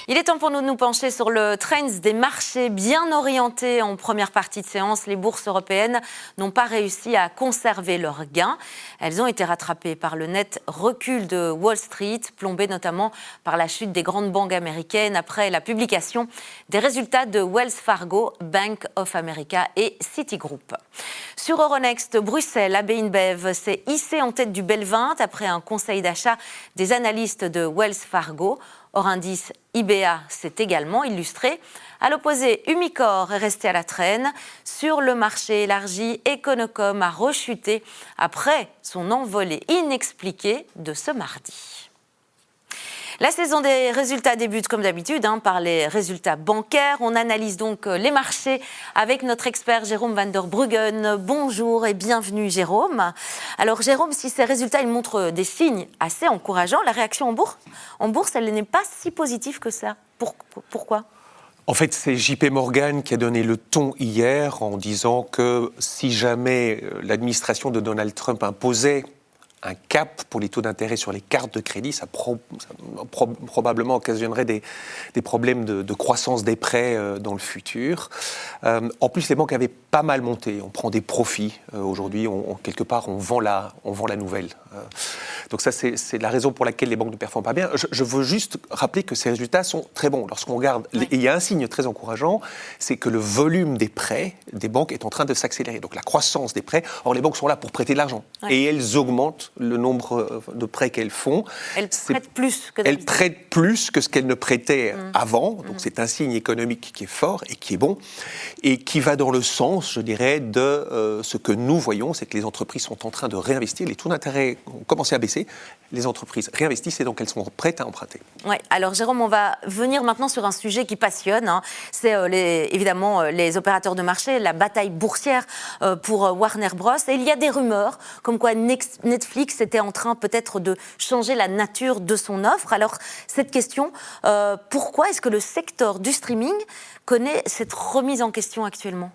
Il est temps pour nous de nous pencher sur le trend des marchés bien orientés en première partie de séance. Les bourses européennes n'ont pas réussi à conserver leurs gains. Elles ont été rattrapées par le net recul de Wall Street, plombé notamment par la chute des grandes banques américaines après la publication des résultats de Wells Fargo, Bank of America et Citigroup. Sur Euronext, Bruxelles, AB InBev s'est hissé en tête du BEL 20 après un conseil d'achat des analystes de Wells Fargo. Hors indice, IBA s'est également illustré. À l'opposé, Umicore est resté à la traîne. Sur le marché élargi, Econocom a rechuté après son envolée inexpliquée de ce mardi. La saison des résultats débute comme d'habitude par les résultats bancaires. On analyse donc les marchés avec notre expert Jérôme van der Bruggen. Bonjour et bienvenue Jérôme. Alors Jérôme, si ces résultats ils montrent des signes assez encourageants, la réaction en bourse, elle n'est pas si positive que ça. Pourquoi ? En fait, c'est JP Morgan qui a donné le ton hier en disant que si jamais l'administration de Donald Trump imposait un cap pour les taux d'intérêt sur les cartes de crédit, ça probablement occasionnerait des problèmes de croissance des prêts dans le futur. En plus, les banques avaient pas mal monté. On prend des profits. Aujourd'hui, quelque part, on vend la nouvelle. Donc ça, c'est la raison pour laquelle les banques ne performent pas bien. Je veux juste rappeler que ces résultats sont très bons. Lorsqu'on regarde, et il y a un signe très encourageant, c'est que le volume des prêts des banques est en train de s'accélérer. Donc la croissance des prêts. Or, les banques sont là pour prêter de l'argent. Ouais. Et elles augmentent le nombre de prêts qu'elles font. Elles prêtent plus que d'habitude. Elles prêtent plus que ce qu'elles ne prêtaient avant. Donc c'est un signe économique qui est fort et qui est bon. Et qui va dans le sens, je dirais, de ce que nous voyons, c'est que les entreprises sont en train de réinvestir. Les taux d'intérêt ont commencé à baisser. Les entreprises réinvestissent et donc elles sont prêtes à emprunter. Ouais. Alors Jérôme, on va venir maintenant sur un sujet qui passionne. C'est évidemment les opérateurs de marché, la bataille boursière pour Warner Bros. Et il y a des rumeurs comme quoi Netflix était en train peut-être de changer la nature de son offre. Alors cette question, pourquoi est-ce que le secteur du streaming connaît cette remise en question actuellement ?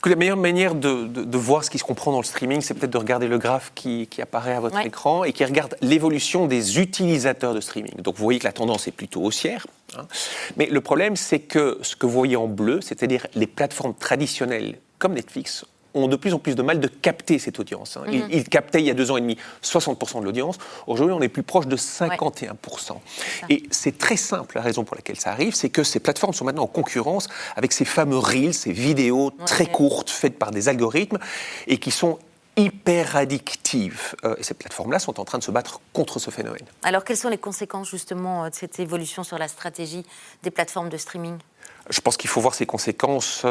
La meilleure manière de voir ce qui se comprend dans le streaming, c'est peut-être de regarder le graphe qui apparaît à votre écran et qui regarde l'évolution des utilisateurs de streaming. Donc vous voyez que la tendance est plutôt haussière. Mais le problème, c'est que ce que vous voyez en bleu, c'est-à-dire les plateformes traditionnelles comme Netflix, ont de plus en plus de mal de capter cette audience. Ils captaient il y a 2 ans et demi 60% de l'audience. Aujourd'hui, on est plus proche de 51%. Et c'est très simple, la raison pour laquelle ça arrive, c'est que ces plateformes sont maintenant en concurrence avec ces fameux reels, ces vidéos très courtes faites par des algorithmes et qui sont hyper addictives. Et ces plateformes-là sont en train de se battre contre ce phénomène. Alors, quelles sont les conséquences justement de cette évolution sur la stratégie des plateformes de streaming ? Je pense qu'il faut voir ces conséquences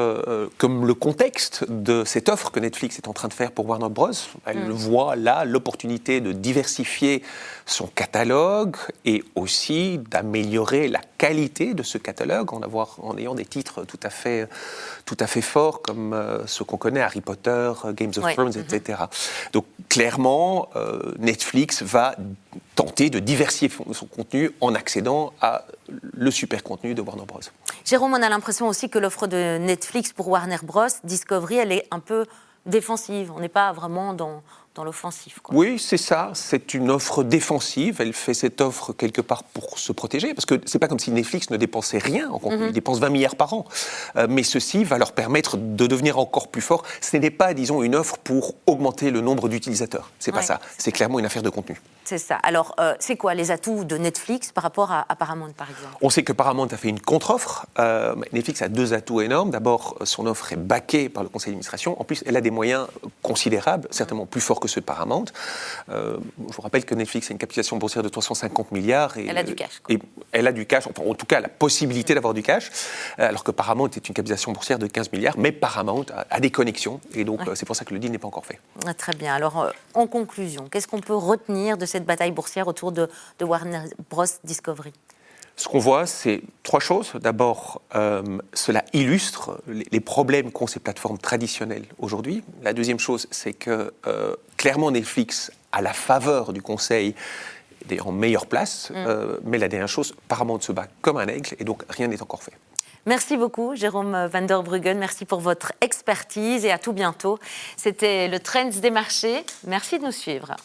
comme le contexte de cette offre que Netflix est en train de faire pour Warner Bros. Elle voit là l'opportunité de diversifier son catalogue et aussi d'améliorer la qualité de ce catalogue en ayant des titres tout à fait forts comme ceux qu'on connaît, Harry Potter, Games of Thrones, etc. Donc clairement, Netflix va tenter de diversifier son contenu en accédant à le super contenu de Warner Bros. Jérôme, on a l'impression aussi que l'offre de Netflix pour Warner Bros, Discovery, elle est un peu défensive. On n'est pas vraiment dans l'offensif, quoi. Oui, c'est ça. C'est une offre défensive. Elle fait cette offre quelque part pour se protéger. Parce que c'est pas comme si Netflix ne dépensait rien en contenu. Ils dépensent 20 milliards par an. Mais ceci va leur permettre de devenir encore plus fort. Ce n'est pas, disons, une offre pour augmenter le nombre d'utilisateurs. C'est pas ça. C'est clairement une affaire de contenu. C'est ça. Alors, c'est quoi les atouts de Netflix par rapport à Paramount, par exemple ? On sait que Paramount a fait une contre-offre. Netflix a 2 atouts énormes. D'abord, son offre est backée par le conseil d'administration. En plus, elle a des moyens considérables, certainement plus forts que ceux de Paramount. Je vous rappelle que Netflix a une capitalisation boursière de 350 milliards. Et, elle a du cash. Et elle a du cash, enfin, en tout cas, la possibilité d'avoir du cash, alors que Paramount est une capitalisation boursière de 15 milliards. Mais Paramount a des connexions. Et donc, c'est pour ça que le deal n'est pas encore fait. Très bien. Alors, en conclusion, qu'est-ce qu'on peut retenir de cette bataille boursière autour de Warner Bros. Discovery ? Ce qu'on voit, c'est 3 choses. D'abord, cela illustre les problèmes qu'ont ces plateformes traditionnelles aujourd'hui. La deuxième chose, c'est que clairement Netflix, à la faveur du conseil, est d'ailleurs en meilleure place. Mais la dernière chose, Paramount se bat comme un aigle et donc rien n'est encore fait. Merci beaucoup, Jérôme van der Bruggen. Merci pour votre expertise et à tout bientôt. C'était le Trends des marchés. Merci de nous suivre.